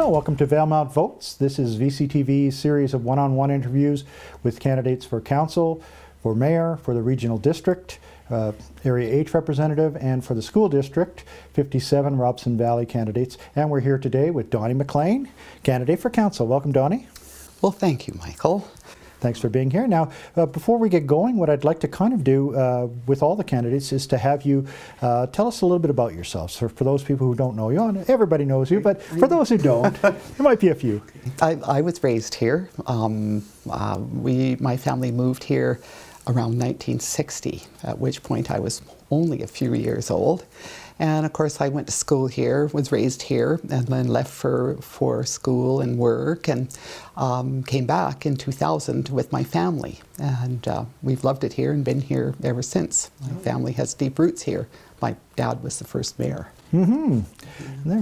Well, welcome to Valemount Votes. This is VCTV's series of one-on-one interviews with candidates for council, for mayor, for the regional district, Area H representative, and for the school district, 57 Robson Valley candidates. And we're here today with Donnie MacLean, candidate for council. Welcome, Donnie. Well, thank you, Michael. Thanks for being here. Now, before we get going, what I'd like to kind of do with all the candidates is to have you tell us a little bit about yourself. So for those people who don't know you, everybody knows you, but for those who don't, there might be a few. I was raised here. My family moved here around 1960, at which point I was only a few years old. And of course I went to school here, was raised here, and then left for school and work, and came back in 2000 with my family. And we've loved it here and been here ever since. My family has deep roots here. My dad was the first mayor. Mm-hmm.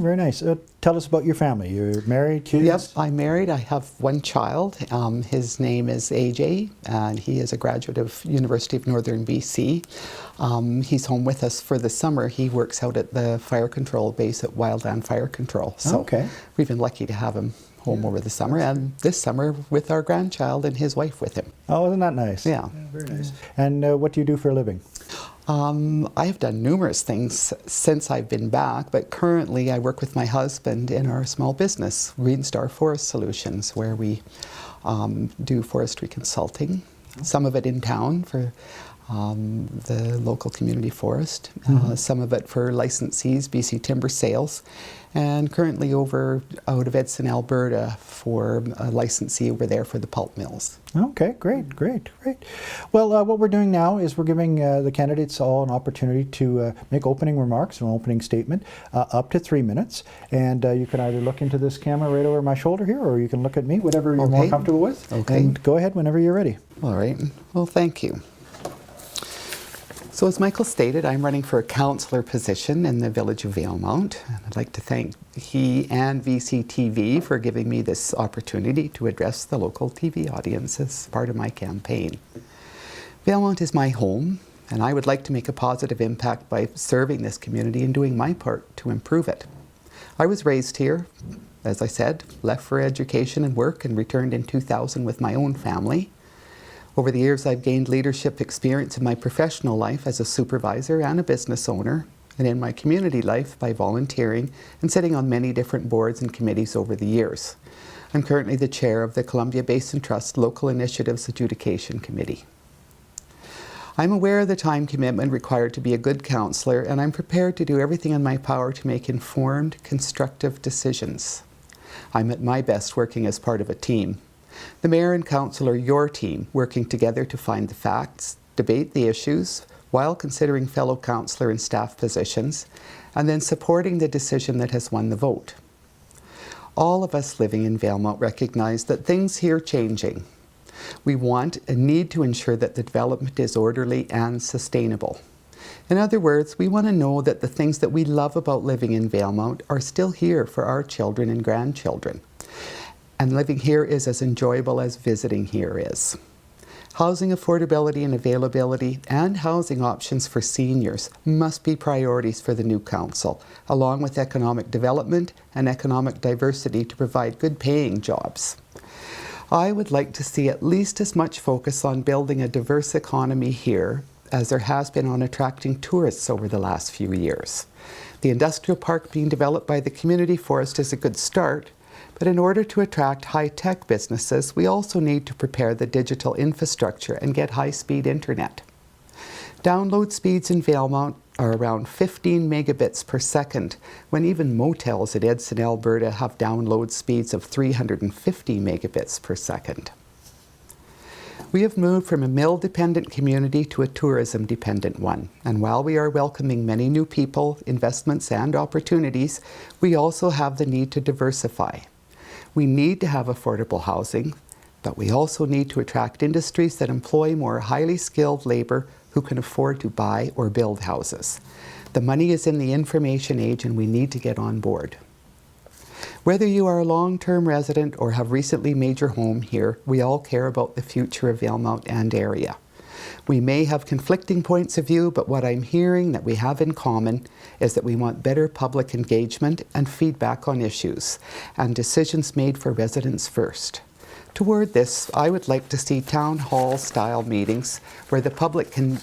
Very nice. Tell us about your family. You're married, kids? Yep, I'm married. I have one child. His name is AJ, and he is a graduate of University of Northern BC. He's home with us for the summer. He works out at the fire control base at Wildland Fire Control. So we've been lucky to have him home over the summer, and this summer with our grandchild and his wife with him. Oh, isn't that nice? Yeah. Very nice. And what do you do for a living? I've done numerous things since I've been back, but currently I work with my husband in our small business, Green Star Forest Solutions, where we do forestry consulting, some of it in town for the local community forest, some of it for licensees, BC Timber Sales, and currently out of Edson, Alberta for a licensee over there for the pulp mills. Okay, great. Well, what we're doing now is we're giving the candidates all an opportunity to make opening remarks, an opening statement, up to 3 minutes. And you can either look into this camera right over my shoulder here, or you can look at me, whatever you're more comfortable with. Okay. And go ahead whenever you're ready. All right. Well, thank you. So as Michael stated, I'm running for a councillor position in the village of Valemount. I'd like to thank he and VCTV for giving me this opportunity to address the local TV audience as part of my campaign. Valemount is my home, and I would like to make a positive impact by serving this community and doing my part to improve it. I was raised here, as I said, left for education and work, and returned in 2000 with my own family. Over the years, I've gained leadership experience in my professional life as a supervisor and a business owner, and in my community life by volunteering and sitting on many different boards and committees over the years. I'm currently the chair of the Columbia Basin Trust Local Initiatives Adjudication Committee. I'm aware of the time commitment required to be a good councillor, and I'm prepared to do everything in my power to make informed, constructive decisions. I'm at my best working as part of a team. The mayor and council are your team, working together to find the facts, debate the issues, while considering fellow councillor and staff positions, and then supporting the decision that has won the vote. All of us living in Valemount recognize that things here are changing. We want and need to ensure that the development is orderly and sustainable. In other words, we want to know that the things that we love about living in Valemount are still here for our children and grandchildren. And living here is as enjoyable as visiting here is. Housing affordability and availability and housing options for seniors must be priorities for the new council, along with economic development and economic diversity to provide good paying jobs. I would like to see at least as much focus on building a diverse economy here as there has been on attracting tourists over the last few years. The industrial park being developed by the community forest is a good start, but in order to attract high-tech businesses, we also need to prepare the digital infrastructure and get high-speed internet. Download speeds in Valemount are around 15 megabits per second, when even motels at Edson, Alberta have download speeds of 350 megabits per second. We have moved from a mill-dependent community to a tourism-dependent one, and while we are welcoming many new people, investments, and opportunities, we also have the need to diversify. We need to have affordable housing, but we also need to attract industries that employ more highly skilled labor who can afford to buy or build houses. The money is in the information age, and we need to get on board. Whether you are a long-term resident or have recently made your home here, we all care about the future of Valemount and area. We may have conflicting points of view, but what I'm hearing that we have in common is that we want better public engagement and feedback on issues, and decisions made for residents first. Toward this, I would like to see town hall style meetings where the public can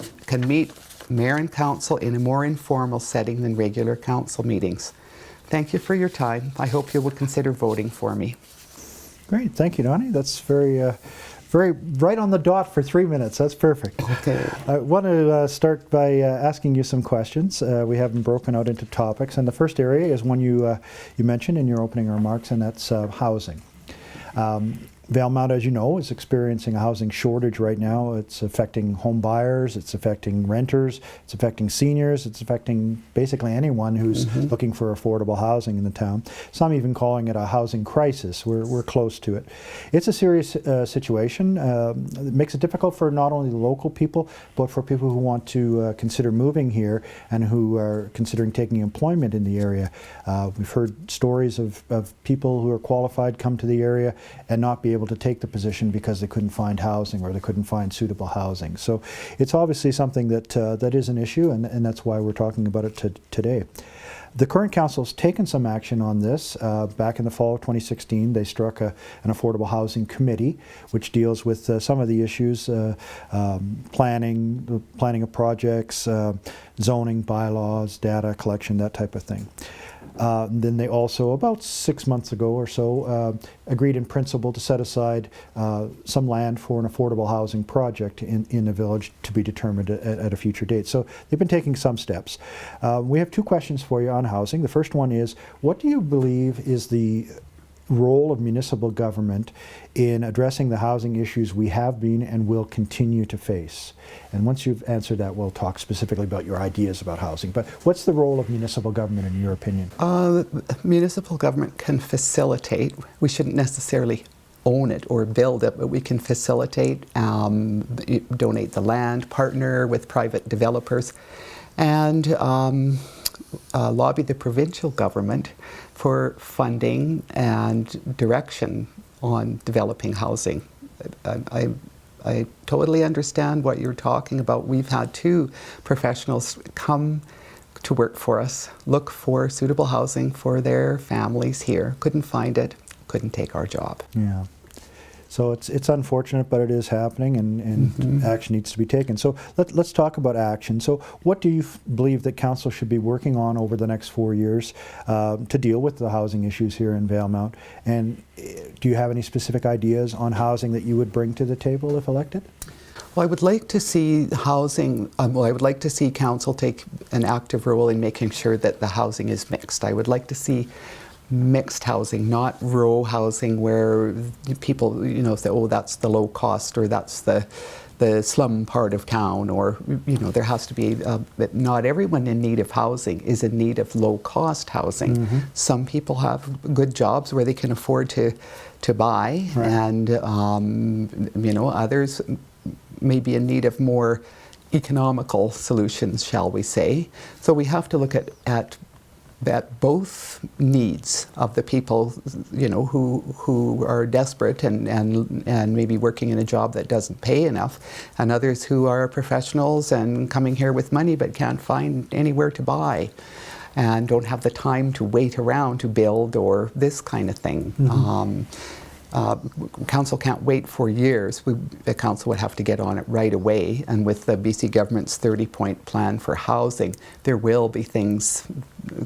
meet mayor and council in a more informal setting than regular council meetings. Thank you for your time. I hope you will consider voting for me. Great, thank you, Donnie. That's very right on the dot for 3 minutes. That's perfect. Okay. I want to start by asking you some questions. We have them broken out into topics, and the first area is one you mentioned in your opening remarks, and that's housing. Valemount, as you know, is experiencing a housing shortage right now. It's affecting home buyers, it's affecting renters, it's affecting seniors, it's affecting basically anyone who's looking for affordable housing in the town. Some even calling it a housing crisis. We're close to it. It's a serious situation. It makes it difficult for not only the local people, but for people who want to consider moving here and who are considering taking employment in the area. We've heard stories of people who are qualified come to the area and not be able to take the position because they couldn't find housing or they couldn't find suitable housing. So it's obviously something that is an issue, and that's why we're talking about it today. The current council's taken some action on this. Back in the fall of 2016, they struck an affordable housing committee, which deals with some of the issues, planning of projects, zoning, bylaws, data collection, that type of thing. Then they also, about 6 months ago or so, agreed in principle to set aside some land for an affordable housing project in the village to be determined at a future date. So they've been taking some steps. We have two questions for you on housing. The first one is, what do you believe is the role of municipal government in addressing the housing issues we have been and will continue to face? And once you've answered that, we'll talk specifically about your ideas about housing. But what's the role of municipal government in your opinion? Municipal government can facilitate. We shouldn't necessarily own it or build it, but we can facilitate, donate the land, partner with private developers, and lobby the provincial government for funding and direction on developing housing. I totally understand what you're talking about. We've had two professionals come to work for us, look for suitable housing for their families here, couldn't find it, couldn't take our job. Yeah. So it's unfortunate, but it is happening, and action needs to be taken. So let's talk about action. So what do you believe that council should be working on over the next 4 years to deal with the housing issues here in Valemount? And do you have any specific ideas on housing that you would bring to the table if elected? Well, I would like to see housing, I would like to see council take an active role in making sure that the housing is mixed. I would like to see mixed housing, not row housing where people, say, oh, that's the low cost, or that's the slum part of town, or, there has to be, not everyone in need of housing is in need of low cost housing. Some people have good jobs where they can afford to buy, right. And, others may be in need of more economical solutions, shall we say. So we have to look at both needs of the people, who are desperate and maybe working in a job that doesn't pay enough, and others who are professionals and coming here with money but can't find anywhere to buy and don't have the time to wait around to build or this kind of thing. Council can't wait for years. The council would have to get on it right away, and with the BC government's 30-point plan for housing, there will be things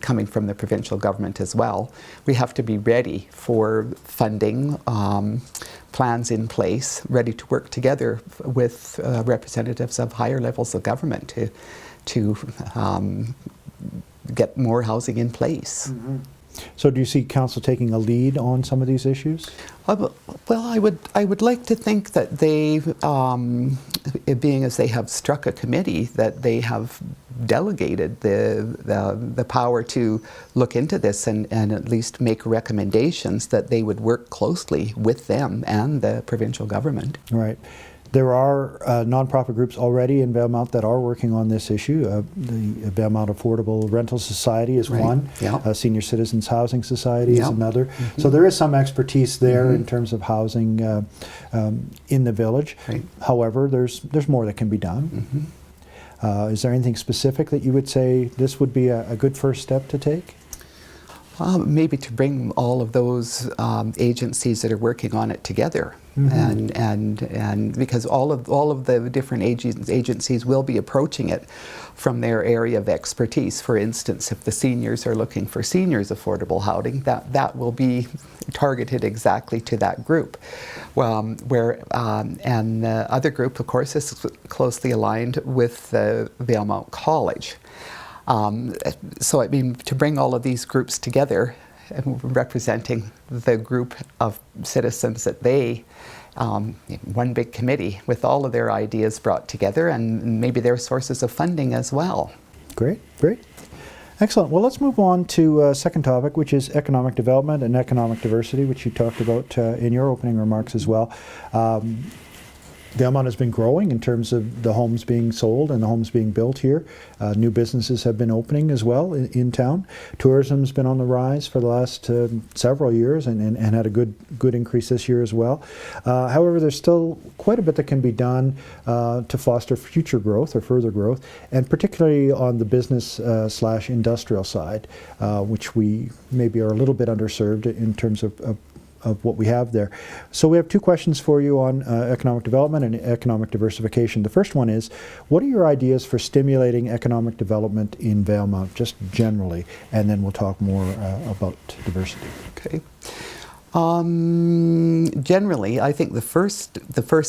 coming from the provincial government as well. We have to be ready for funding, plans in place, ready to work together with representatives of higher levels of government to get more housing in place. So do you see council taking a lead on some of these issues? Well, I would like to think that they, being as they have struck a committee, that they have delegated the power to look into this and at least make recommendations, that they would work closely with them and the provincial government. Right. There are nonprofit groups already in Valemount that are working on this issue. The Valemount Affordable Rental Society is one. Yeah. Senior Citizens Housing Society is Yeah. another. Mm-hmm. So there is some expertise there in terms of housing in the village. Right. However, there's more that can be done. Is there anything specific that you would say this would be a good first step to take? Maybe to bring all of those agencies that are working on it together, and because all of the different agencies will be approaching it from their area of expertise. For instance, if the seniors are looking for seniors affordable housing, that will be targeted exactly to that group. And the other group, of course, is closely aligned with the Valemount College. So I mean, to bring all of these groups together, representing the group of citizens that they, one big committee with all of their ideas brought together, and maybe their sources of funding as well. Great, great. Excellent. Well, let's move on to second topic, which is economic development and economic diversity, which you talked about in your opening remarks as well. Valemount has been growing in terms of the homes being sold and the homes being built here. New businesses have been opening as well in town. Tourism's been on the rise for the last several years and had a good increase this year as well. However, there's still quite a bit that can be done to foster future growth or further growth, and particularly on the business / industrial side, which we maybe are a little bit underserved in terms of what we have there. So we have two questions for you on economic development and economic diversification. The first one is, what are your ideas for stimulating economic development in Valemount, just generally, and then we'll talk more about diversity. Okay. Generally, I think the first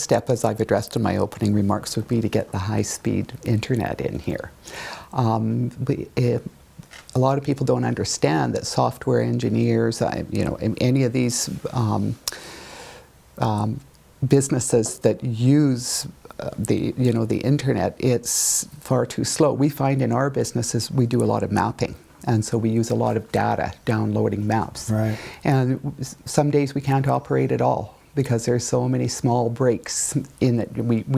step, as I've addressed in my opening remarks, would be to get the high-speed internet in here. A lot of people don't understand that software engineers, any of these businesses that use the internet, it's far too slow. We find in our businesses we do a lot of mapping, and so we use a lot of data downloading maps. Right. And some days we can't operate at all because there's so many small breaks in it.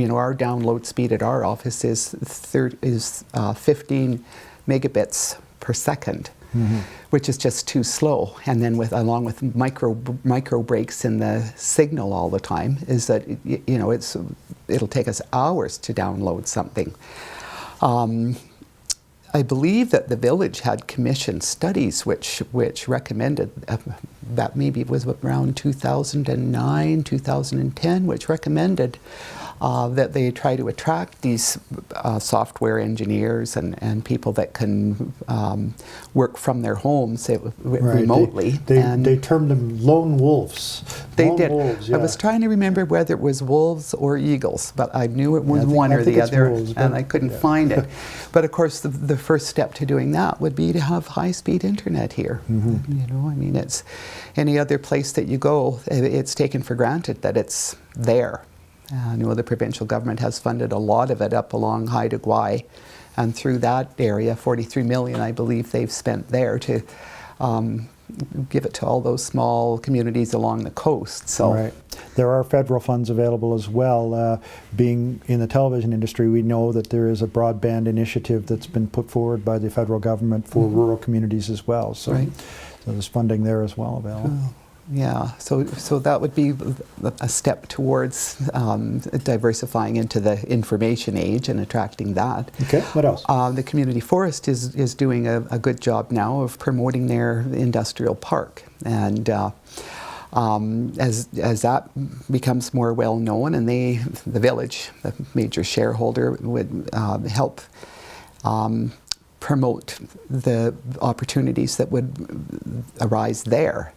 Our download speed at our office is 15 megabits per second, which is just too slow. And then along with micro breaks in the signal all the time, is that it'll take us hours to download something. I believe that the village had commissioned studies which recommended that maybe it was around 2009, 2010, which recommended that they try to attract these software engineers and people that can work from their homes remotely. They termed them lone wolves. They lone did. Wolves, yeah. I was trying to remember whether it was wolves or eagles, but I knew it was one or the other, wolves, and I couldn't find it. But of course, the first step to doing that would be to have high-speed internet here. It's any other place that you go, it's taken for granted that it's there. The provincial government has funded a lot of it up along Haida Gwaii, and through that area, 43 million, I believe, they've spent there to give it to all those small communities along the coast. So, right. There are federal funds available as well. Being in the television industry, we know that there is a broadband initiative that's been put forward by the federal government for rural communities as well. So, right. So there's funding there as well available. Yeah, so that would be a step towards diversifying into the information age and attracting that. Okay, what else? The community forest is doing a good job now of promoting their industrial park, and as that becomes more well known, and the village, the major shareholder, would help promote the opportunities that would arise there.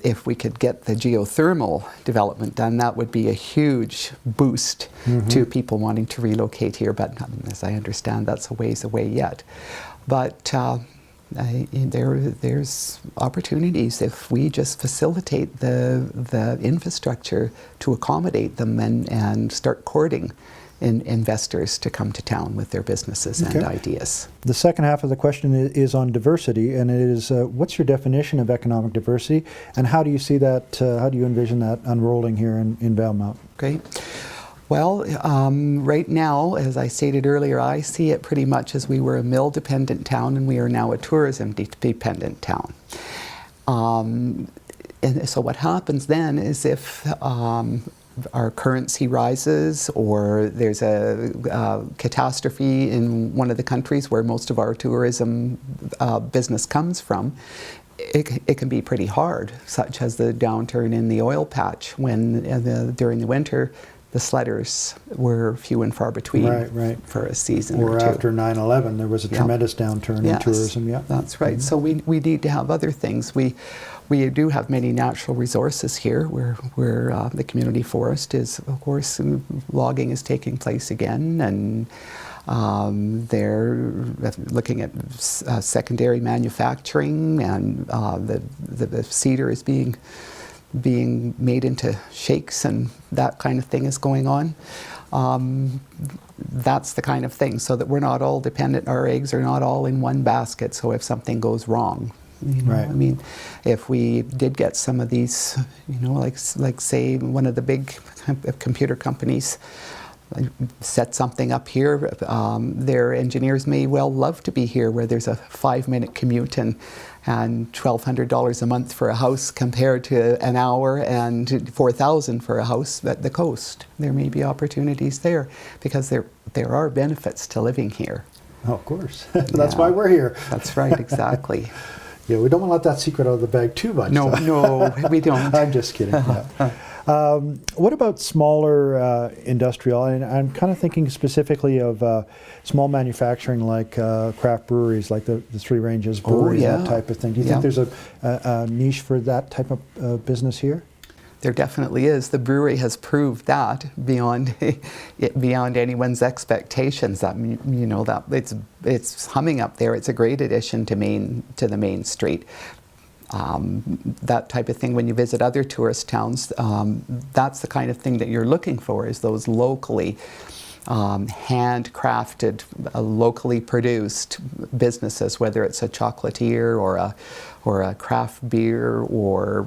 If we could get the geothermal development done, that would be a huge boost to people wanting to relocate here. But as I understand, that's a ways away yet. But there's opportunities if we just facilitate the infrastructure to accommodate them and start courting investors to come to town with their businesses and ideas. The second half of the question is on diversity, and it is what's your definition of economic diversity, and how do you see that, how do you envision that unrolling here in Valemount? Great. Well, right now, as I stated earlier, I see it pretty much as we were a mill-dependent town and we are now a tourism-dependent town. And so what happens then is if our currency rises or there's a catastrophe in one of the countries where most of our tourism business comes from, it can be pretty hard, such as the downturn in the oil patch when during the winter the sledders were few and far between for a season or two. After 9/11 there was a tremendous downturn in tourism. Yeah, that's right. So we need to have other things. We do have many natural resources here where the community forest is, of course, logging is taking place again, and they're looking at secondary manufacturing, and the cedar is being made into shakes, and that kind of thing is going on. That's the kind of thing, so that we're not all dependent, our eggs are not all in one basket, so if something goes wrong, you know, I mean, if we did get some of these, you know, like say one of the big computer companies set something up here, their engineers may well love to be here where there's a 5-minute commute and $1,200 a month for a house compared to an hour and $4,000 for a house at the coast. There may be opportunities there because there are benefits to living here. Oh, of course. That's why we're here. That's right, exactly. Yeah, we don't want to let that secret out of the bag too much. No, no, we don't. I'm just kidding. What about smaller industrial? And I'm kind of thinking specifically of small manufacturing like craft breweries, like the Three Ranges breweries, that type of thing. Do you think there's a niche for that type of business here? There definitely is. The brewery has proved that beyond anyone's expectations. That, you know, that it's humming up there. It's a great addition to the main street. That type of thing, when you visit other tourist towns, that's the kind of thing that you're looking for, is those locally handcrafted, locally produced businesses, whether it's a chocolatier or a craft beer, or,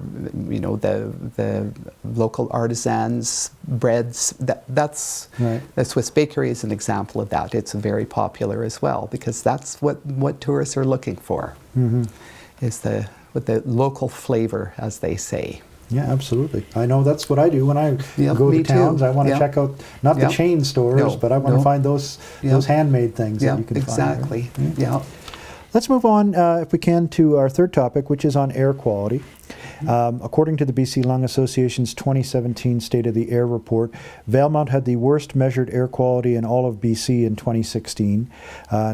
you know, the local artisans, breads. That's the Swiss Bakery is an example of that. It's very popular as well, because that's what tourists are looking for, is with the local flavor, as they say. Yeah, absolutely. I know that's what I do when I go to towns. I want to check out not the chain stores, but I want to find those handmade things that you can find. Exactly. Yeah. Let's move on, if we can, to our third topic, which is on air quality. According to the BC Lung Association's 2017 State of the Air report, Valemount had the worst measured air quality in all of BC in 2016,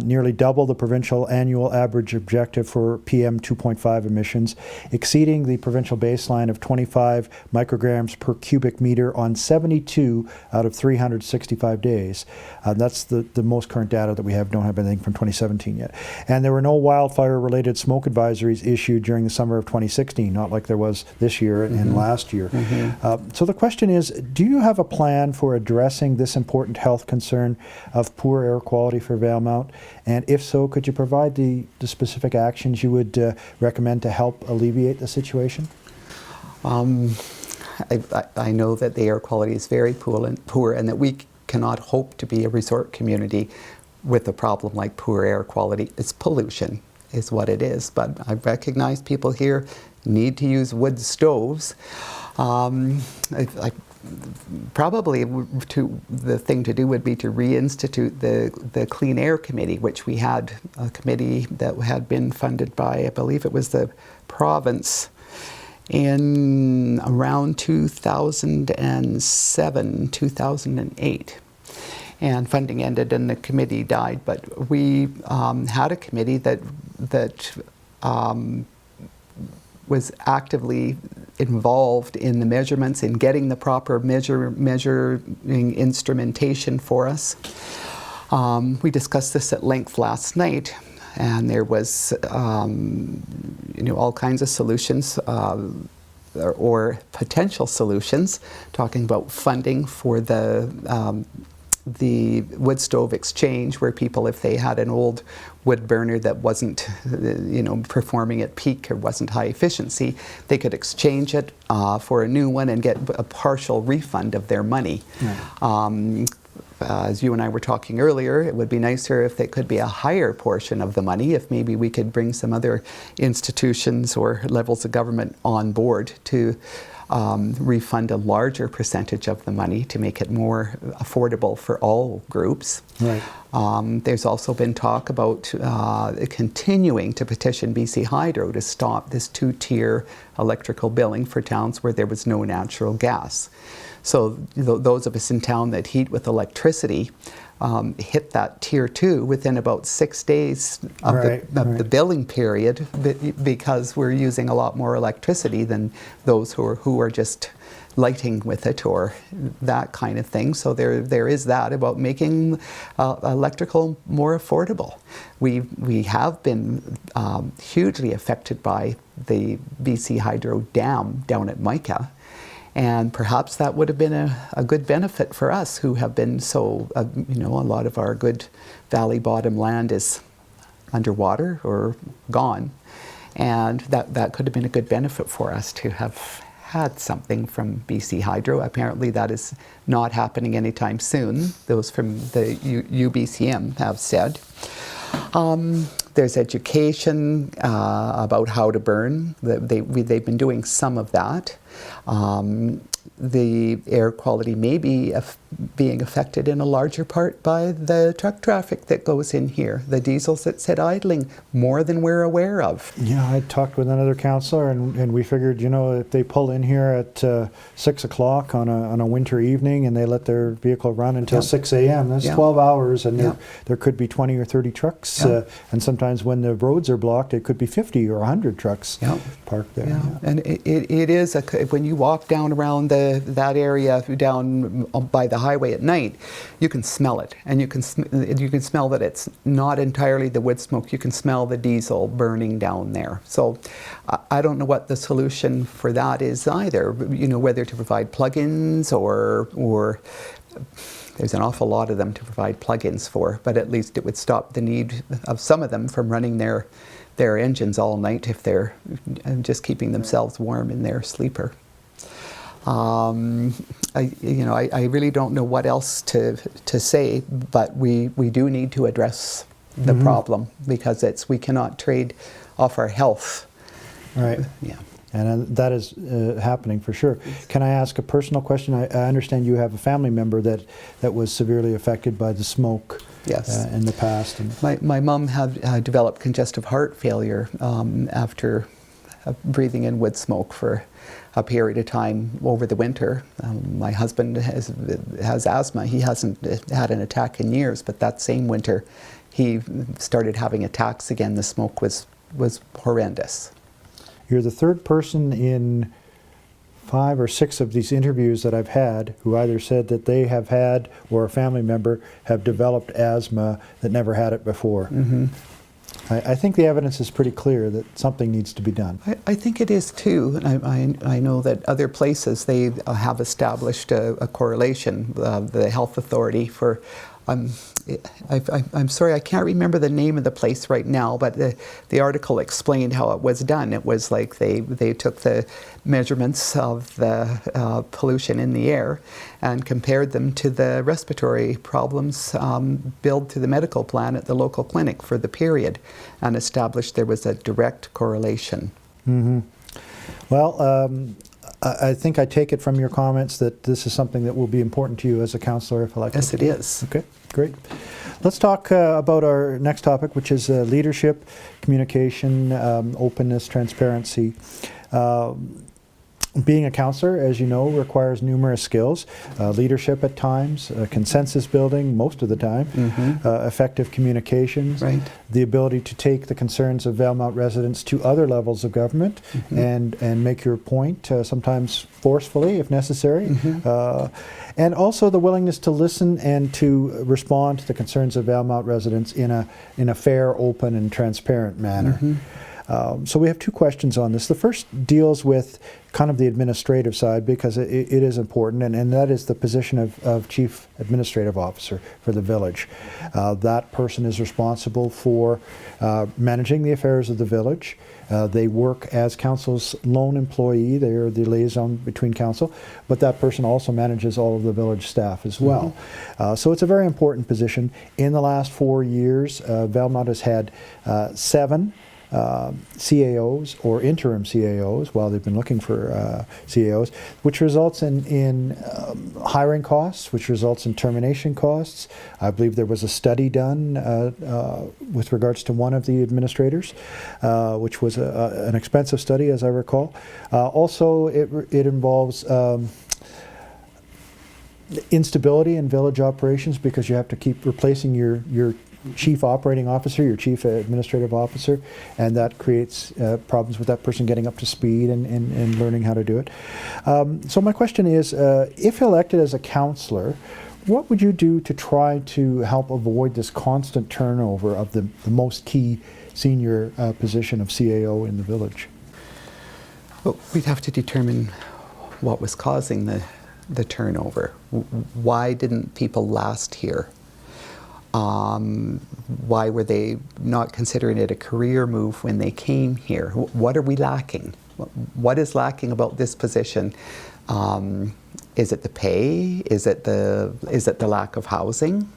nearly double the provincial annual average objective for PM 2.5 emissions, exceeding the provincial baseline of 25 micrograms per cubic meter on 72 out of 365 days. That's the most current data that we have. Don't have anything from 2017 yet. And there were no wildfire-related smoke advisories issued during the summer of 2016, not like there was this year and last year. So the question is, do you have a plan for addressing this important health concern of poor air quality for Valemount? And if so, could you provide the specific actions you would recommend to help alleviate the situation? I know that the air quality is very poor, and that we cannot hope to be a resort community with a problem like poor air quality. It's pollution is what it is, but I recognize people here need to use wood stoves. Probably the thing to do would be to reinstitute the Clean Air Committee, which we had a committee that had been funded by, I believe it was the province, in around 2007, 2008. And funding ended and the committee died, but we had a committee that was actively involved in the measurements, in getting the proper measuring instrumentation for us. We discussed this at length last night, and there was all kinds of solutions or potential solutions, talking about funding for the the wood stove exchange, where people, if they had an old wood burner that wasn't, performing at peak or wasn't high efficiency, they could exchange it for a new one and get a partial refund of their money. As you and I were talking earlier, it would be nicer if it could be a higher portion of the money, if maybe we could bring some other institutions or levels of government on board to refund a larger percentage of the money to make it more affordable for all groups. Right. There's also been talk about continuing to petition BC Hydro to stop this two-tier electrical billing for towns where there was no natural gas. So those of us in town that heat with electricity hit that tier 2 within about 6 days of, the billing period, because we're using a lot more electricity than those who are just lighting with it or that kind of thing. So there is that about making electrical more affordable. We have been hugely affected by the BC Hydro dam down at Mica. And perhaps that would have been a good benefit for us who have been so, a lot of our good valley bottom land is underwater or gone. And that could have been a good benefit for us to have had something from BC Hydro. Apparently that is not happening anytime soon. Those from the UBCM have said. There's education about how to burn. They've been doing some of that. The air quality may be being affected in a larger part by the truck traffic that goes in here, the diesels that sit idling more than we're aware of. Yeah, I talked with another councillor, and we figured, if they pull in here at 6 o'clock on a winter evening and they let their vehicle run until 6 a.m., that's 12 hours, and there could be 20 or 30 trucks, and sometimes when the roads are blocked, it could be 50 or 100 trucks parked there. And it is, when you walk down around that area down by the highway at night, you can smell it, and you can smell that it's not entirely the wood smoke. You can smell the diesel burning down there. So I don't know what the solution for that is either. Whether to provide plugins or there's an awful lot of them to provide plugins for, but at least it would stop the need of some of them from running their engines all night if they're just keeping themselves warm in their sleeper. I really don't know what else to say, but we do need to address the problem, because we cannot trade off our health. Right. Yeah. And that is happening for sure. Can I ask a personal question? I understand you have a family member that was severely affected by the smoke. Yes. In the past. And my mom had developed congestive heart failure after breathing in wood smoke for a period of time over the winter. My husband has asthma. He hasn't had an attack in years, but that same winter he started having attacks again. The smoke was horrendous. You're the third person in 5 or 6 of these interviews that I've had who either said that they have had, or a family member have developed asthma that never had it before. I think the evidence is pretty clear that something needs to be done. I think it is too. I know that other places, they have established a correlation. The health authority for, I'm sorry, I can't remember the name of the place right now, but the article explained how it was done. It was like they took the measurements of the pollution in the air and compared them to the respiratory problems billed to the medical plan at the local clinic for the period, and established there was a direct correlation. Well, I think I take it from your comments that this is something that will be important to you as a councillor if elected. Yes, it is. Okay, great. Let's talk about our next topic, which is leadership, communication, openness, transparency. Being a councillor, as you know, requires numerous skills. Leadership at times, consensus building most of the time, effective communications, the ability to take the concerns of Valemount residents to other levels of government and make your point, sometimes forcefully if necessary. And also the willingness to listen and to respond to the concerns of Valemount residents in a fair, open and transparent manner. So we have two questions on this. The first deals with kind of the administrative side, because it is important, and that is the position of Chief Administrative Officer for the village. That person is responsible for managing the affairs of the village. They work as council's lone employee. They are the liaison between council, but that person also manages all of the village staff as well. So it's a very important position. In the last 4 years, Valemount has had 7 CAOs or interim CAOs while they've been looking for CAOs, which results in hiring costs, which results in termination costs. I believe there was a study done with regards to one of the administrators, which was an expensive study, as I recall. Also, it involves instability in village operations, because you have to keep replacing your chief operating officer, your chief administrative officer, and that creates problems with that person getting up to speed and learning how to do it. So my question is, if elected as a councillor, what would you do to try to help avoid this constant turnover of the most key senior position of CAO in the village? Well, we'd have to determine what was causing the turnover. Why didn't people last here? Why were they not considering it a career move when they came here? What are we lacking? What is lacking about this position? Is it the pay? Is it the lack of housing?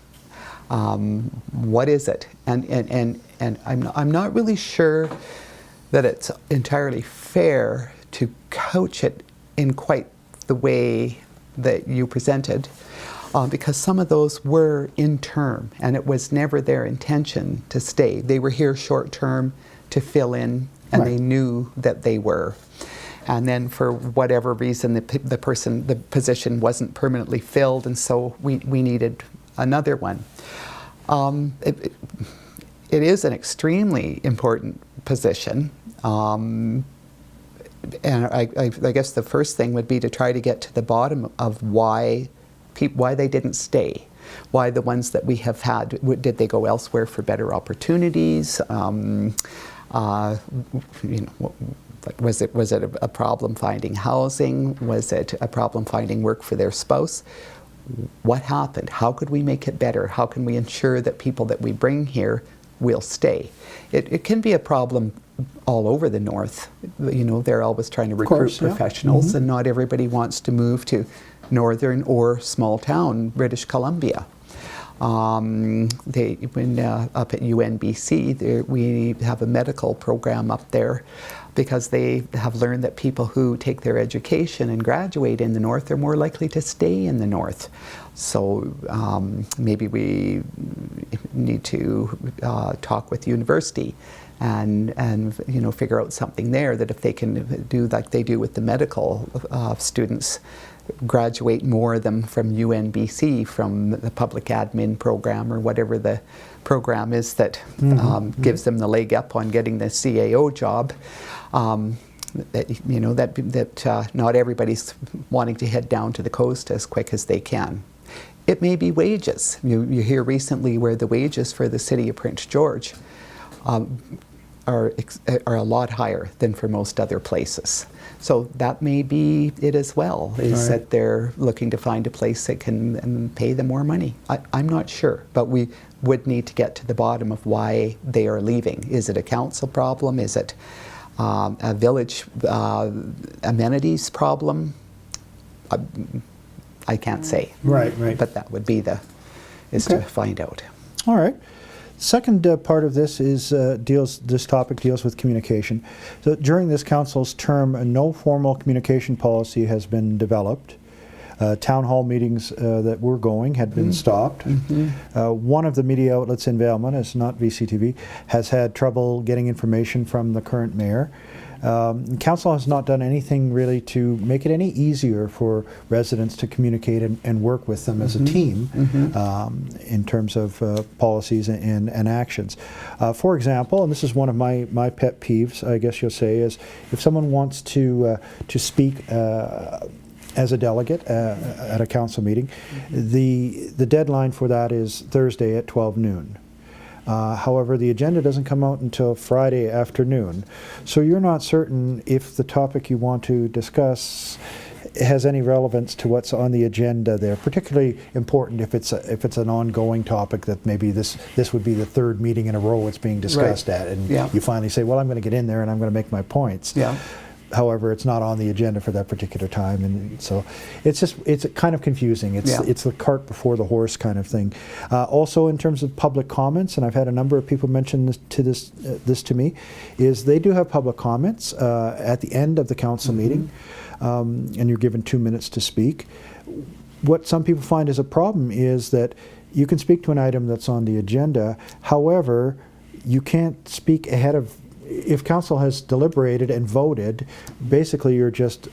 What is it? And I'm not really sure that it's entirely fair to couch it in quite the way that you presented. Because some of those were in term, and it was never their intention to stay. They were here short term to fill in, and they knew that they were. And then for whatever reason, the position wasn't permanently filled, and so we needed another one. It is an extremely important position. And I guess the first thing would be to try to get to the bottom of why they didn't stay, why the ones that we have had, did they go elsewhere for better opportunities? Was it a problem finding housing? Was it a problem finding work for their spouse? What happened? How could we make it better? How can we ensure that people that we bring here will stay? It can be a problem all over the north. You know, they're always trying to recruit professionals, and not everybody wants to move to northern or small town British Columbia. Up at UNBC, we have a medical program up there, because they have learned that people who take their education and graduate in the north are more likely to stay in the north. So maybe we need to talk with university and figure out something there, that if they can do like they do with the medical students, graduate more of them from UNBC, from the public admin program or whatever the program is that gives them the leg up on getting the CAO job. That not everybody's wanting to head down to the coast as quick as they can. It may be wages. You hear recently where the wages for the city of Prince George are a lot higher than for most other places. So that may be it as well, is that they're looking to find a place that can pay them more money. I'm not sure, but we would need to get to the bottom of why they are leaving. Is it a council problem? Is it a village amenities problem? I can't say. Right. But that would be to find out. All right. Second part of this is this topic deals with communication. So during this council's term, no formal communication policy has been developed. Town hall meetings that were going had been stopped. One of the media outlets in Valemount, it's not VCTV, has had trouble getting information from the current mayor. Council has not done anything really to make it any easier for residents to communicate and work with them as a team in terms of policies and actions. For example, and this is one of my pet peeves, I guess you'll say, is if someone wants to speak as a delegate at a council meeting, the deadline for that is Thursday at 12 noon. However, the agenda doesn't come out until Friday afternoon. So you're not certain if the topic you want to discuss has any relevance to what's on the agenda there. Particularly important if it's an ongoing topic that maybe this would be the third meeting in a row it's being discussed at, and you finally say, well, I'm going to get in there and I'm going to make my points. However, it's not on the agenda for that particular time, and so it's kind of confusing. It's the cart before the horse kind of thing. Also, in terms of public comments, and I've had a number of people mention this to me, is they do have public comments at the end of the council meeting, and you're given 2 minutes to speak. What some people find is a problem is that you can speak to an item that's on the agenda. However, you can't speak ahead of. If council has deliberated and voted, basically you're just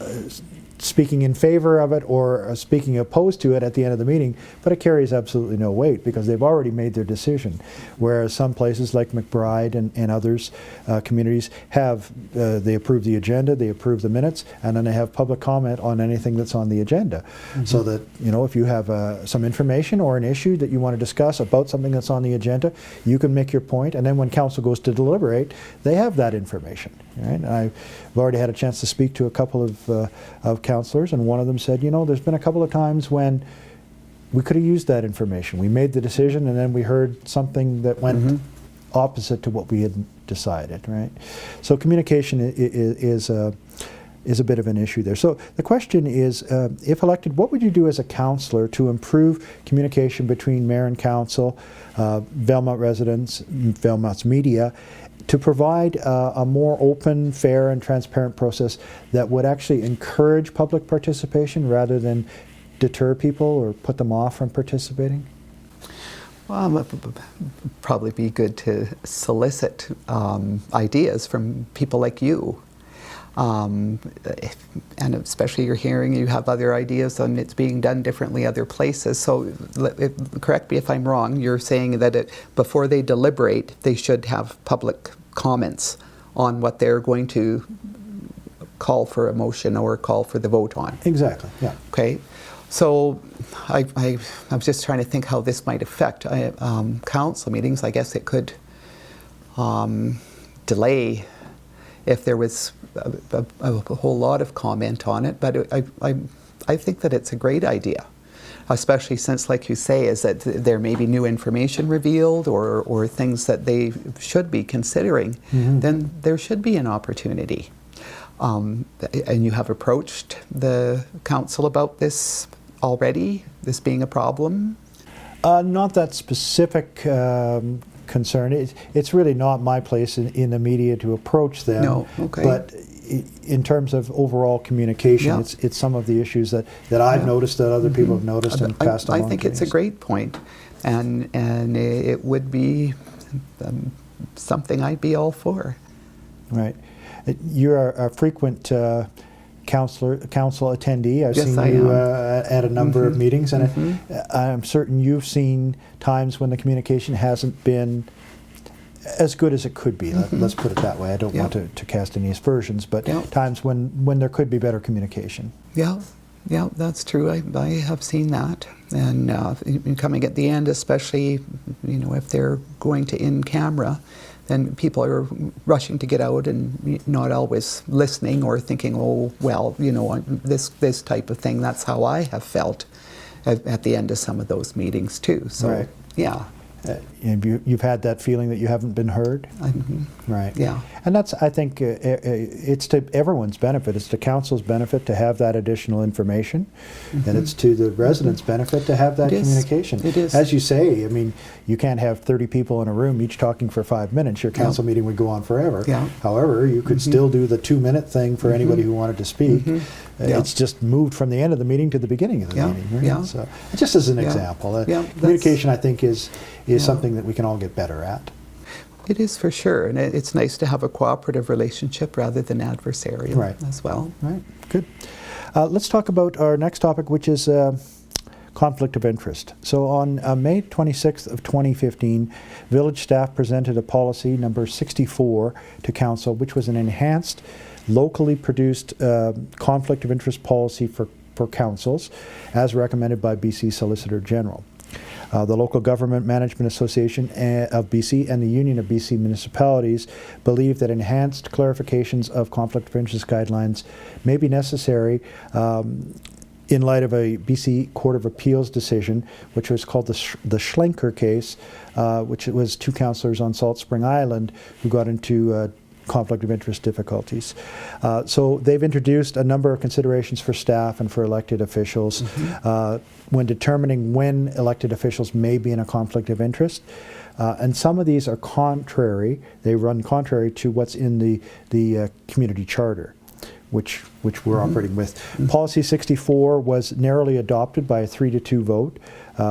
speaking in favor of it or speaking opposed to it at the end of the meeting, but it carries absolutely no weight because they've already made their decision. Whereas some places like McBride and others, communities, have, they approve the agenda, they approve the minutes, and then they have public comment on anything that's on the agenda. So that, you know, if you have some information or an issue that you want to discuss about something that's on the agenda, you can make your point, and then when council goes to deliberate, they have that information. Right? And I've already had a chance to speak to a couple of councillors, and one of them said, you know, there's been a couple of times when we could have used that information. We made the decision and then we heard something that went opposite to what we had decided, right? So communication is a bit of an issue there. So the question is, if elected, what would you do as a councillor to improve communication between mayor and council, Valemount residents, Valemount's media, to provide a more open, fair, and transparent process that would actually encourage public participation rather than deter people or put them off from participating? Well, it would probably be good to solicit ideas from people like you. And especially you're hearing you have other ideas on it's being done differently other places. So correct me if I'm wrong, you're saying that before they deliberate, they should have public comments on what they're going to call for a motion or call for the vote on. Exactly, yeah. Okay, so I was just trying to think how this might affect council meetings. I guess it could delay if there was a whole lot of comment on it, but I think that it's a great idea, especially since, like you say, is that there may be new information revealed or things that they should be considering, then there should be an opportunity. And you have approached the council about this already, this being a problem? Not that specific concern. It's really not my place in the media to approach them. No, okay. But in terms of overall communication, it's some of the issues that I've noticed, that other people have noticed and passed along. I think it's a great point, and it would be something I'd be all for. Right. You're a frequent council attendee. I've seen you at a number of meetings, and I'm certain you've seen times when the communication hasn't been as good as it could be. Let's put it that way. I don't want to cast any aspersions, but times when there could be better communication. Yeah, that's true. I have seen that, and coming at the end, especially, you know, if they're going to in camera, then people are rushing to get out and not always listening or thinking, oh, well, you know, this type of thing. That's how I have felt at the end of some of those meetings too. So, yeah. And you've had that feeling that you haven't been heard? Right. Yeah. And that's, I think, it's to everyone's benefit. It's to council's benefit to have that additional information, and it's to the residents' benefit to have that communication. It is. As you say, I mean, you can't have 30 people in a room each talking for 5 minutes. Your council meeting would go on forever. However, you could still do the 2-minute thing for anybody who wanted to speak. It's just moved from the end of the meeting to the beginning of the meeting. Right? So, just as an example, communication, I think, is something that we can all get better at. It is, for sure, and it's nice to have a cooperative relationship rather than adversarial as well. Right, good. Let's talk about our next topic, which is conflict of interest. So on May 26th of 2015, village staff presented a policy number 64 to council, which was an enhanced, locally produced conflict of interest policy for councils, as recommended by BC Solicitor General. The Local Government Management Association of BC and the Union of BC Municipalities believe that enhanced clarifications of conflict of interest guidelines may be necessary in light of a BC Court of Appeals decision, which was called the Schlenker case, which was 2 councillors on Salt Spring Island who got into conflict of interest difficulties. So they've introduced a number of considerations for staff and for elected officials when determining when elected officials may be in a conflict of interest. And some of these are contrary, they run contrary to what's in the community charter, which we're operating with. Policy 64 was narrowly adopted by a 3-2 vote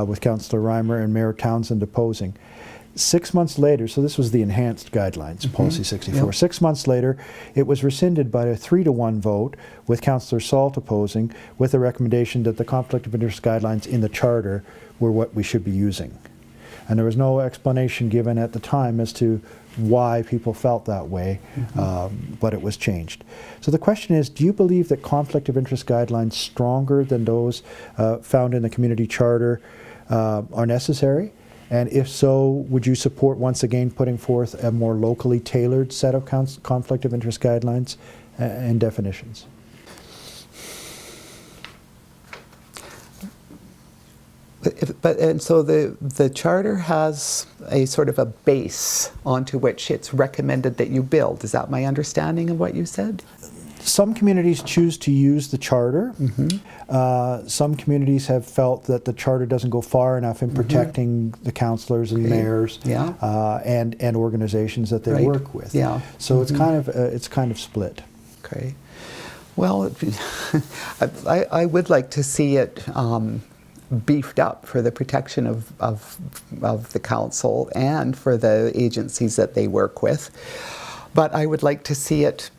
with Councillor Reimer and Mayor Townsend opposing. 6 months later, so this was the enhanced guidelines, Policy 64. Yep. 6 months later, it was rescinded by a 3-1 vote with Councillor Salt opposing, with the recommendation that the conflict of interest guidelines in the charter were what we should be using. And there was no explanation given at the time as to why people felt that way, but it was changed. So the question is, do you believe that conflict of interest guidelines stronger than those found in the community charter are necessary? And if so, would you support once again putting forth a more locally tailored set of conflict of interest guidelines and definitions? And so the charter has a sort of a base onto which it's recommended that you build. Is that my understanding of what you said? Some communities choose to use the charter. Some communities have felt that the charter doesn't go far enough in protecting the councillors and mayors and organizations that they work with. So it's kind of split. Okay. Well, I would like to see it beefed up for the protection of the council and for the agencies that they work with. But I would like to see it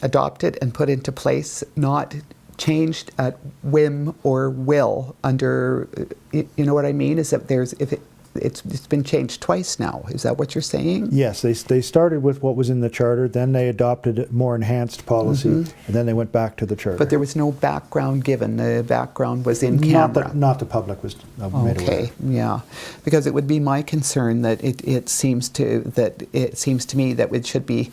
adopted and put into place, not changed at whim or will under, you know what I mean? Is that it's been changed twice now. Is that what you're saying? Yes, they started with what was in the charter, then they adopted a more enhanced policy, and then they went back to the charter. But there was no background given. The background was in camera. Not the public was made aware. Okay, yeah, because it would be my concern that it seems to me that it should be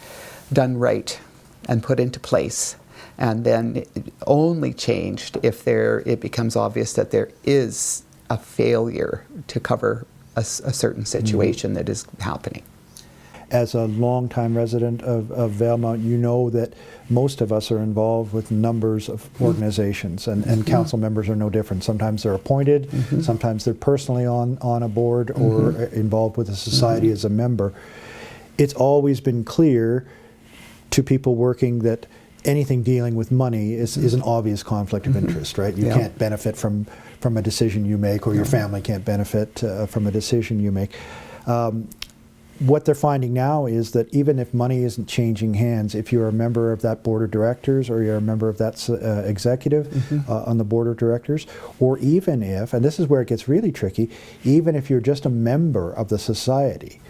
done right and put into place, and then only changed if it becomes obvious that there is a failure to cover a certain situation that is happening. As a longtime resident of Valemount, you know that most of us are involved with numbers of organizations, and council members are no different. Sometimes they're appointed, sometimes they're personally on a board or involved with a society as a member. It's always been clear to people working that anything dealing with money is an obvious conflict of interest, right? You can't benefit from a decision you make, or your family can't benefit from a decision you make. What they're finding now is that even if money isn't changing hands, if you're a member of that board of directors or you're a member of that executive on the board of directors, or even if, and this is where it gets really tricky, even if you're just a member of the society,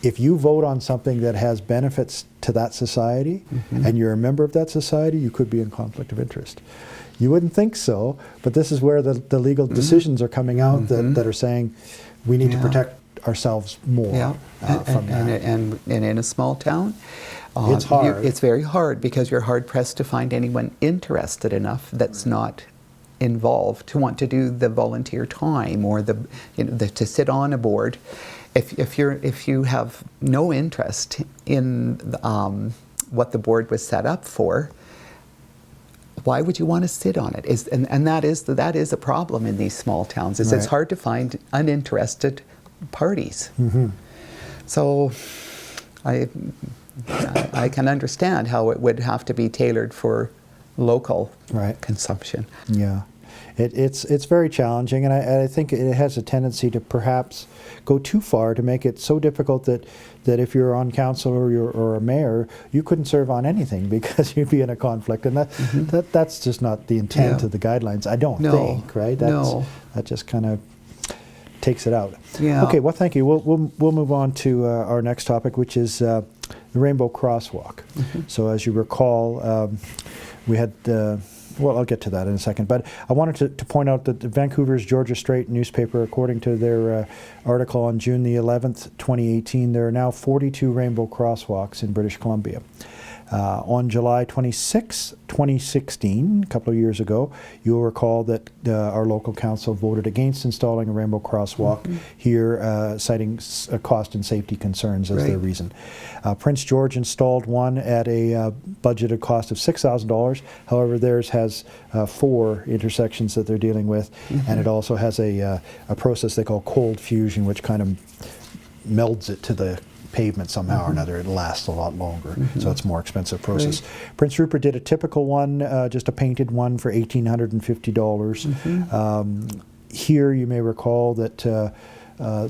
if you vote on something that has benefits to that society and you're a member of that society, you could be in conflict of interest. You wouldn't think so, but this is where the legal decisions are coming out that are saying we need to protect ourselves more from that. And in a small town, it's hard. It's very hard because you're hard pressed to find anyone interested enough that's not involved to want to do the volunteer time or to sit on a board. If you have no interest in what the board was set up for, why would you want to sit on it? And that is a problem in these small towns. It's hard to find uninterested parties. So I can understand how it would have to be tailored for local consumption. Yeah. It's very challenging, and I think it has a tendency to perhaps go too far to make it so difficult that if you're on council or a mayor, you couldn't serve on anything because you'd be in a conflict, and that's just not the intent of the guidelines, I don't think, right? That just kind of takes it out. Yeah. Okay, well, thank you. We'll move on to our next topic, which is the Rainbow Crosswalk. So as you recall, we had Well, I'll get to that in a second, but I wanted to point out that the Vancouver's Georgia Straight newspaper, according to their article on June the 11th, 2018, there are now 42 rainbow crosswalks in British Columbia. On July 26, 2016, a couple of years ago, you'll recall that our local council voted against installing a rainbow crosswalk here, citing cost and safety concerns as their reason. Prince George installed one at a budgeted cost of $6,000. However, theirs has 4 intersections that they're dealing with, and it also has a process they call cold fusion, which kind of melds it to the pavement somehow or another. It lasts a lot longer, so it's a more expensive process. Prince Rupert did a typical one, just a painted one for $1,850. Here you may recall that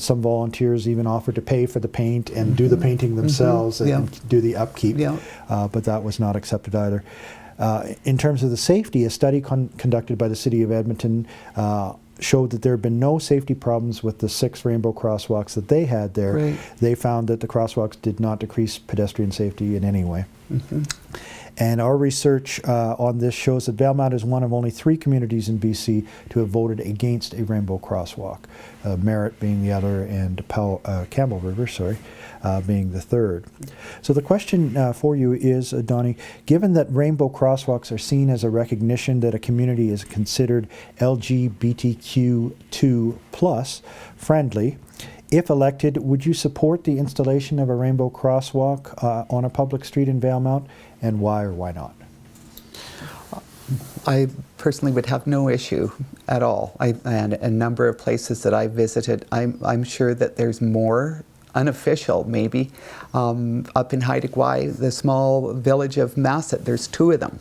some volunteers even offered to pay for the paint and do the painting themselves and do the upkeep, but that was not accepted either. In terms of the safety, a study conducted by the City of Edmonton showed that there had been no safety problems with the 6 rainbow crosswalks that they had there. They found that the crosswalks did not decrease pedestrian safety in any way. And our research on this shows that Valemount is one of only 3 communities in BC to have voted against a rainbow crosswalk, Merritt being the other, and Campbell River, being the third. So the question for you is, Donnie, given that rainbow crosswalks are seen as a recognition that a community is considered LGBTQ2+ friendly, if elected, would you support the installation of a rainbow crosswalk on a public street in Valemount, and why or why not? I personally would have no issue at all. And a number of places that I visited, I'm sure that there's more unofficial, maybe. Up in Haida Gwaii, the small village of Masset, there's 2 of them.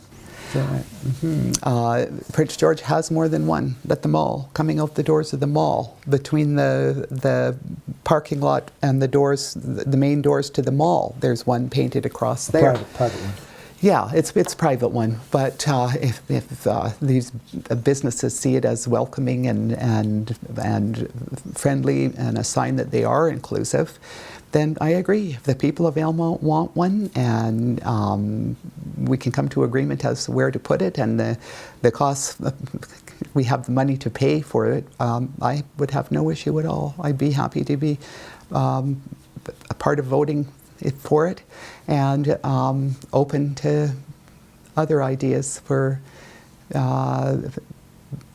Prince George has more than one at the mall, coming out the doors of the mall, between the parking lot and the doors, the main doors to the mall. There's one painted across there. Private one. Yeah, it's a private one, but if these businesses see it as welcoming and friendly and a sign that they are inclusive, then I agree. If the people of Valemount want one, and we can come to agreement as to where to put it, and the costs, we have the money to pay for it, I would have no issue at all. I'd be happy to be a part of voting for it, and open to other ideas for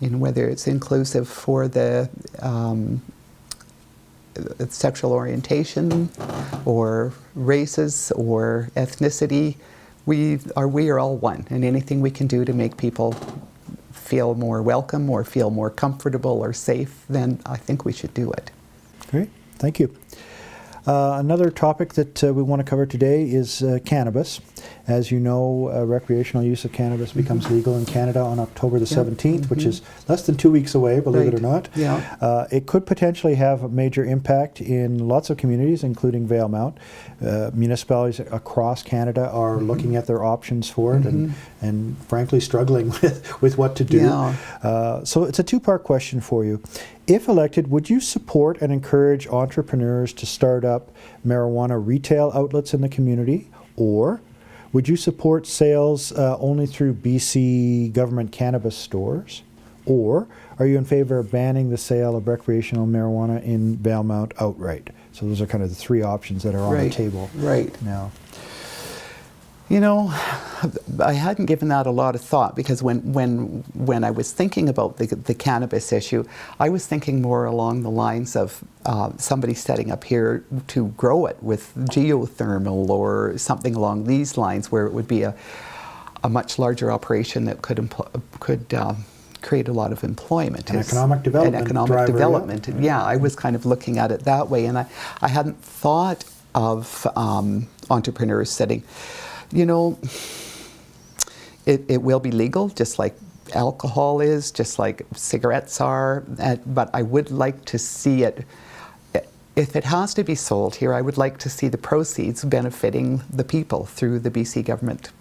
whether it's inclusive for the sexual orientation or races or ethnicity. We are all one, and anything we can do to make people feel more welcome or feel more comfortable or safe, then I think we should do it. Great, thank you. Another topic that we want to cover today is cannabis. As you know, recreational use of cannabis becomes legal in Canada on October the 17th, which is less than 2 weeks away, believe it or not. It could potentially have a major impact in lots of communities, including Valemount. Municipalities across Canada are looking at their options for it and frankly struggling with what to do. So it's a 2-part question for you. If elected, would you support and encourage entrepreneurs to start up marijuana retail outlets in the community, or would you support sales only through BC government cannabis stores, or are you in favor of banning the sale of recreational marijuana in Valemount outright? So those are kind of the 3 options that are on the table now. You know, I hadn't given that a lot of thought, because when I was thinking about the cannabis issue, I was thinking more along the lines of somebody setting up here to grow it with geothermal or something along these lines, where it would be a much larger operation that could create a lot of employment. And economic development. And economic development. Yeah, I was kind of looking at it that way, and I hadn't thought of entrepreneurs setting. You know, it will be legal, just like alcohol is, just like cigarettes are, but I would like to see it, if it has to be sold here, I would like to see the proceeds benefiting the people through the BC government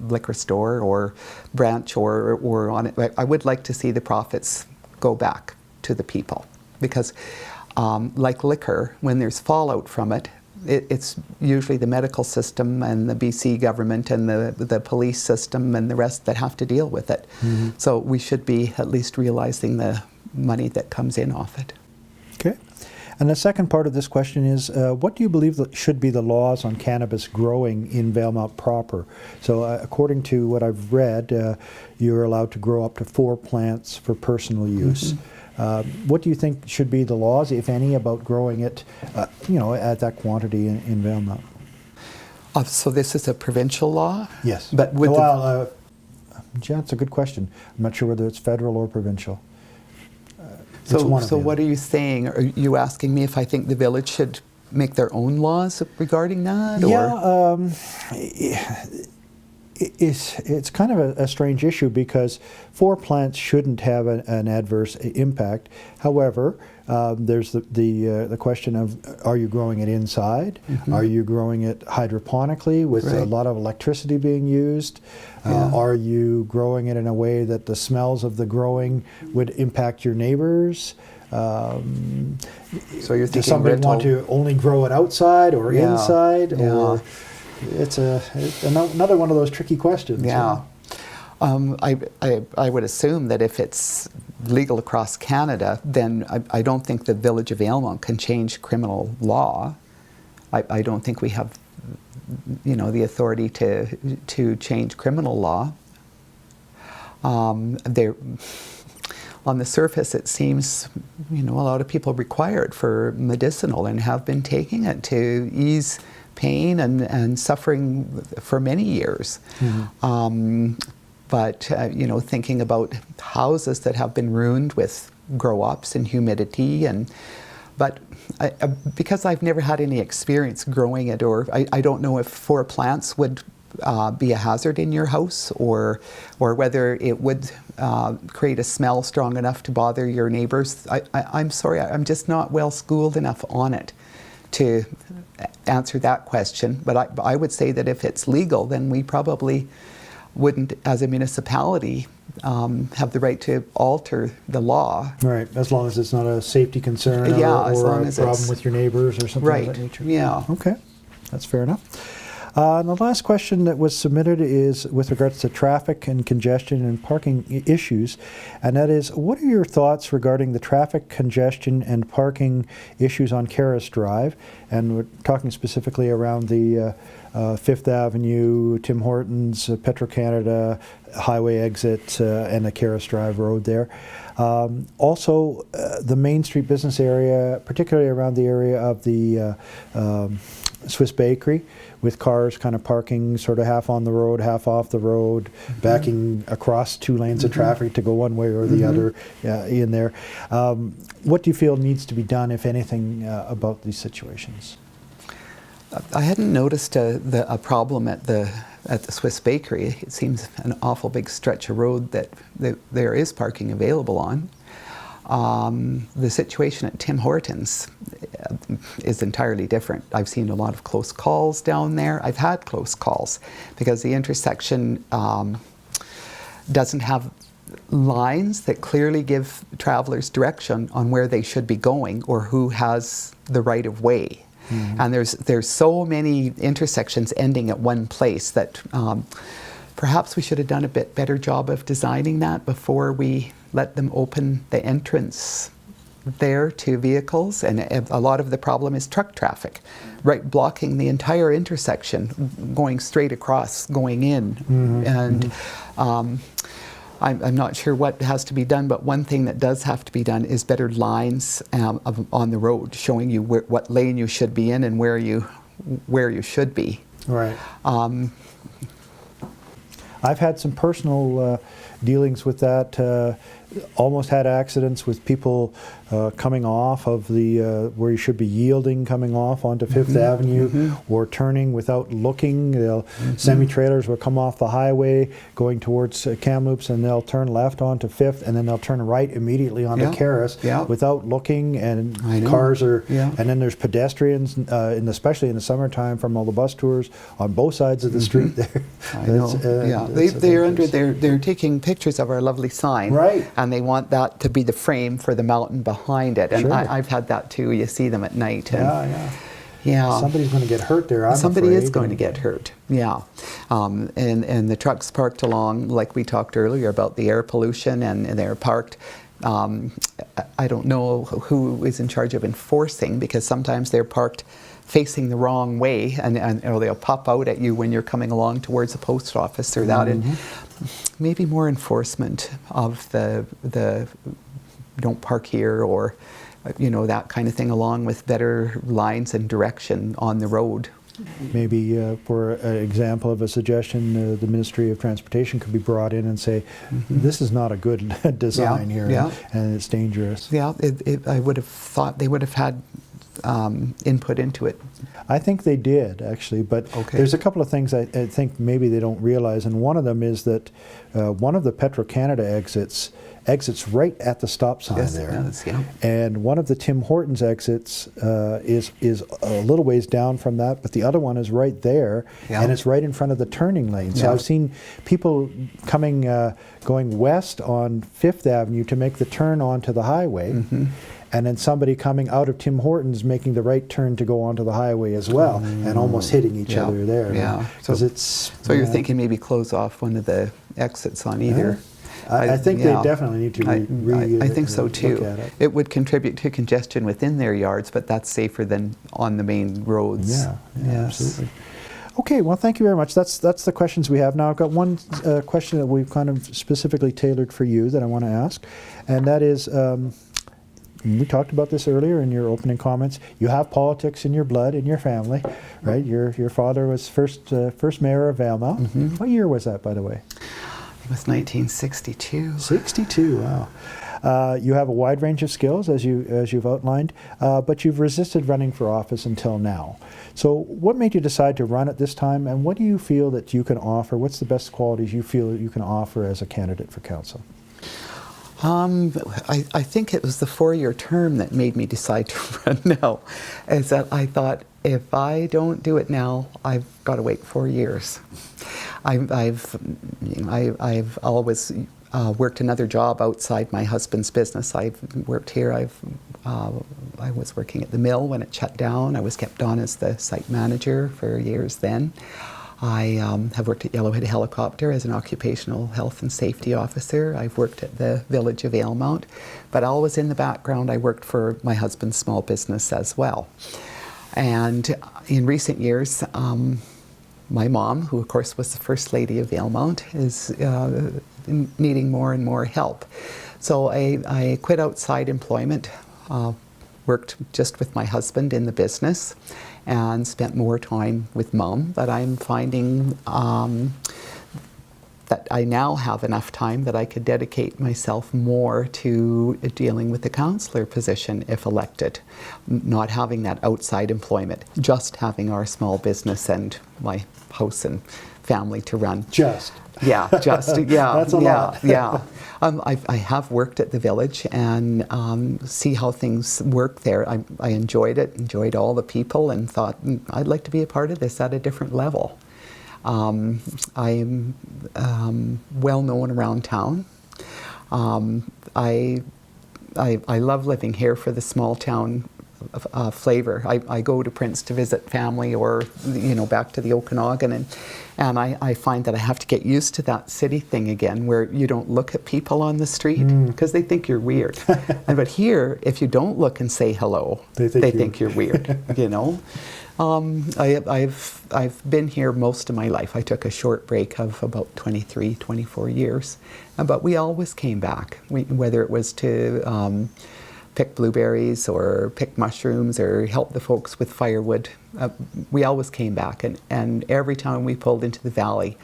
liquor store or branch or on it. I would like to see the profits go back to the people, because like liquor, when there's fallout from it, it's usually the medical system and the BC government and the police system and the rest that have to deal with it. So we should be at least realizing the money that comes in off it. Okay. And the second part of this question is, what do you believe should be the laws on cannabis growing in Valemount proper? So according to what I've read, you're allowed to grow up to 4 plants for personal use. What do you think should be the laws, if any, about growing it, at that quantity in Valemount? So this is a provincial law? Yes. But with yeah, that's a good question. I'm not sure whether it's federal or provincial. So what are you saying? Are you asking me if I think the village should make their own laws regarding that? Yeah, it's kind of a strange issue because 4 plants shouldn't have an adverse impact. However, there's the question of, are you growing it inside? Are you growing it hydroponically with a lot of electricity being used? Are you growing it in a way that the smells of the growing would impact your neighbors? So you're thinking, does somebody want to only grow it outside or inside? Or it's another one of those tricky questions. Yeah. I would assume that if it's legal across Canada, then I don't think the Village of Valemount can change criminal law. I don't think we have, the authority to change criminal law. On the surface, it seems, a lot of people require it for medicinal and have been taking it to ease pain and suffering for many years. But, thinking about houses that have been ruined with grow-ups and humidity, but because I've never had any experience growing it, or I don't know if 4 plants would be a hazard in your house, or whether it would create a smell strong enough to bother your neighbors. I'm sorry, I'm just not well schooled enough on it to answer that question. But I would say that if it's legal, then we probably wouldn't, as a municipality, have the right to alter the law. Right, as long as it's not a safety concern or a problem with your neighbors or something of that nature. Yeah. Okay, that's fair enough. And the last question that was submitted is with regards to traffic and congestion and parking issues, and that is, what are your thoughts regarding the traffic congestion and parking issues on Caras Drive? And we're talking specifically around the 5th Avenue, Tim Hortons, Petro-Canada highway exit, and the Caras Drive road there. Also, the Main Street business area, particularly around the area of the Swiss Bakery, with cars kind of parking sort of half on the road, half off the road, backing across 2 lanes of traffic to go one way or the other in there. What do you feel needs to be done, if anything, about these situations? I hadn't noticed a problem at the Swiss Bakery. It seems an awful big stretch of road that there is parking available on. The situation at Tim Hortons is entirely different. I've seen a lot of close calls down there. I've had close calls because the intersection doesn't have lines that clearly give travelers direction on where they should be going or who has the right of way. And there's so many intersections ending at one place that perhaps we should have done a bit better job of designing that before we let them open the entrance there to vehicles. And a lot of the problem is truck traffic, right, blocking the entire intersection, going straight across, going in. And I'm not sure what has to be done, but one thing that does have to be done is better lines on the road, showing you what lane you should be in and where you should be. Right. I've had some personal dealings with that. Almost had accidents with people coming off of the where you should be yielding, coming off onto 5th Avenue, or turning without looking. They'll semi-trailers will come off the highway going towards Kamloops, and they'll turn left onto 5th, and then they'll turn right immediately onto Caras without looking. And cars are, and then there's pedestrians, especially in the summertime, from all the bus tours on both sides of the street there. I know. They're taking pictures of our lovely sign, right? And they want that to be the frame for the mountain behind it. And I've had that too. You see them at night. And Yeah. Somebody's going to get hurt there, I'm Somebody afraid. is going to get hurt, yeah. And the trucks parked along, like we talked earlier about the air pollution, and they're parked. I don't know who is in charge of enforcing, because sometimes they're parked facing the wrong way, or they'll pop out at you when you're coming along towards the post office or that. And maybe more enforcement of the don't park here, or that kind of thing, along with better lines and direction on the road. Maybe for an example of a suggestion, the Ministry of Transportation could be brought in and say, this is not a good design here, and it's dangerous. Yeah, I would have thought they would have had input into it. I think they did, actually, but there's a couple of things I think maybe they don't realize, and one of them is that one of the Petro-Canada exits right at the stop sign there. It does, yeah. And one of the Tim Hortons exits is a little ways down from that, but the other one is right there, and it's right in front of the turning lane. So I've seen people coming, going west on 5th Avenue to make the turn onto the highway, and then somebody coming out of Tim Hortons making the right turn to go onto the highway as well, and almost hitting each other there. Yeah. So you're thinking maybe close off one of the exits on either. I think they definitely need to I think so too. Look at it. It would contribute to congestion within their yards, but that's safer than on the main roads. Yeah, absolutely. Okay, well, thank you very much. That's the questions we have. Now, I've got one question that we've kind of specifically tailored for you that I want to ask, and that is, we talked about this earlier in your opening comments. You have politics in your blood, in your family, right? Your father was first mayor of Valemount. What year was that, by the way? It was 1962. 62, wow. You have a wide range of skills, as you've outlined, but you've resisted running for office until now. So what made you decide to run at this time, and what do you feel that you can offer? What's the best qualities you feel that you can offer as a candidate for council? I think it was the 4-year term that made me decide to run now. Is that I thought, if I don't do it now, I've got to wait 4 years. I've always worked another job outside my husband's business. I've worked here. I was working at the mill when it shut down. I was kept on as the site manager for years then. I have worked at Yellowhead Helicopter as an occupational health and safety officer. I've worked at the village of Valemount, but always in the background I worked for my husband's small business as well. And in recent years, my mom, who of course was the First Lady of Valemount, is needing more and more help. So I quit outside employment, worked just with my husband in the business, and spent more time with Mom. But I'm finding that I now have enough time that I could dedicate myself more to dealing with the councillor position if elected, not having that outside employment, just having our small business and my house and family to run. Just. Yeah, just, yeah. That's a lot. Yeah. I have worked at the village and see how things work there. I enjoyed it, enjoyed all the people, and thought I'd like to be a part of this at a different level. I'm well known around town. I love living here for the small town flavor. I go to Prince to visit family, or back to the Okanagan, and I find that I have to get used to that city thing again, where you don't look at people on the street because they think you're weird. But here, if you don't look and say hello, they think you're weird. I've been here most of my life. I took a short break of about 23, 24 years, but we always came back, whether it was to pick blueberries or pick mushrooms or help the folks with firewood. We always came back, and every time we pulled into the valley,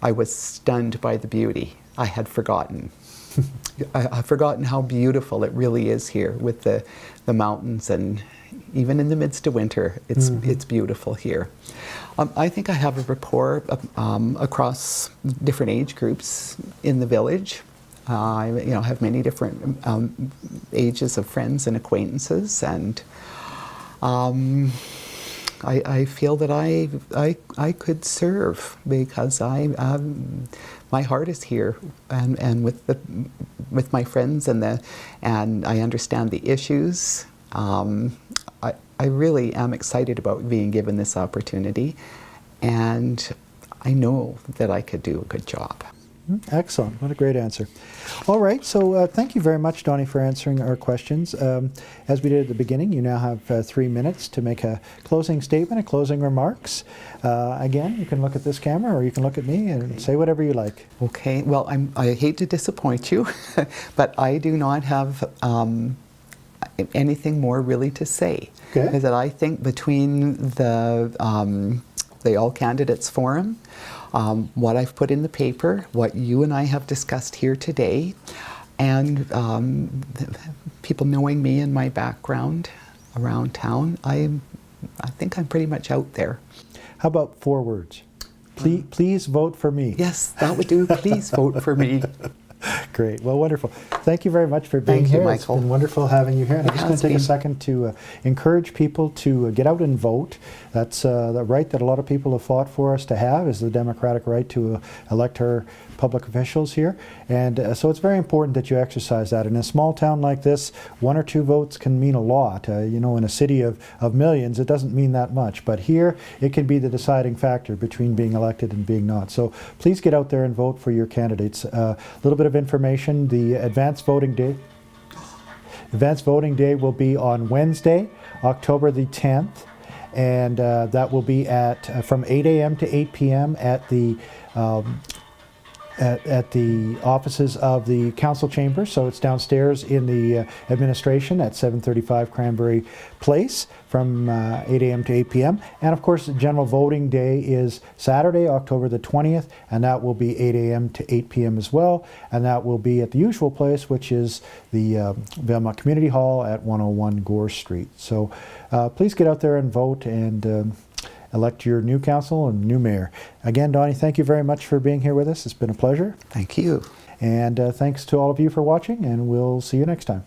I was stunned by the beauty. I had forgotten. I've forgotten how beautiful it really is here with the mountains, and even in the midst of winter, it's beautiful here. I think I have a rapport across different age groups in the village. I have many different ages of friends and acquaintances, and I feel that I could serve, because my heart is here, and with my friends, and I understand the issues. I really am excited about being given this opportunity, and I know that I could do a good job. Excellent. What a great answer. All right, so thank you very much, Donnie, for answering our questions. As we did at the beginning, you now have 3 minutes to make a closing statement and closing remarks. Again, you can look at this camera or you can look at me and say whatever you like. Okay, well, I hate to disappoint you, but I do not have anything more really to say. Okay. Is that I think between the All Candidates Forum, what I've put in the paper, what you and I have discussed here today, and people knowing me and my background around town, I think I'm pretty much out there. How about 4 words? Please vote for me. Yes, that would do. Please vote for me. Great. Well, wonderful. Thank you very much for being Thank you, here. Michael. It's been wonderful having you here. And I'm just going to take a second to encourage people to get out and vote. That's the right that a lot of people have fought for us to have, is the democratic right to elect our public officials here. And so it's very important that you exercise that. In a small town like this, 1 or 2 votes can mean a lot. You know, in a city of millions, it doesn't mean that much. But here, it can be the deciding factor between being elected and being not. So please get out there and vote for your candidates. A little bit of information, the advanced voting day. Advanced voting day will be on Wednesday, October the 10th. And that will be at from 8 a.m. to 8 p.m. at the at the offices of the council chamber. So it's downstairs in the administration at 735 Cranberry Place from 8 a.m. to 8 p.m. And of course, the general voting day is Saturday, October the 20th, and that will be 8 a.m. to 8 p.m. as well. And that will be at the usual place, which is the Valemount Community Hall at 101 Gore Street. So please get out there and vote and elect your new council and new mayor. Again, Donnie, thank you very much for being here with us. It's been a pleasure. Thank you. And thanks to all of you for watching, and we'll see you next time.